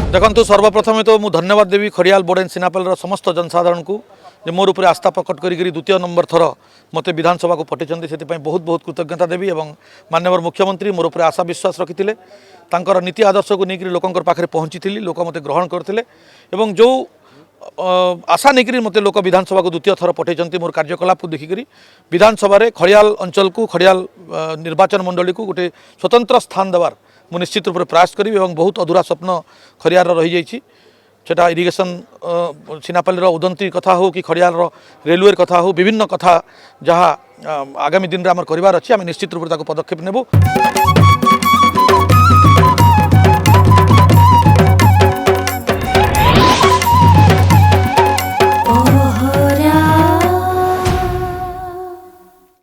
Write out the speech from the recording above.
देखु सर्वप्रथम तो मुझे धन्यवाद देवी खड़ियाल बोर्ड एंड सिनापेल समस्त जनसाधारण को जे मोर उपर आस्था प्रकट करी द्वितीय नंबर थर मत विधानसभा को पठें से बहुत बहुत कृतज्ञता देवी और माननीय मुख्यमंत्री मोर उपर आशा विश्वास रखी नीति आदर्श को लेकर लोकंर पाखे पहुँची थी लोक मत ग्रहण करते जो आशा नहीं मत लोक विधानसभा को द्वितीय थर पठें मोर कार्यकलाप को देखिक विधानसभा खड़ियाल अंचल को खड़ियाल निर्वाचन मंडली को गोटे स्वतंत्र स्थान देवार मु निश्चित रूप से प्रयास करी और बहुत अधूरा स्वप्न खड़ियार रही जाइए सेटा इरिगेशन सिनापाली उदंती कथा हो कि खड़ियाल रेलवे कथा हो विभिन्न कथा जहाँ आगामी दिन में आम करार अच्छी आम निश्चित रूप से पदक्षेप नेबू।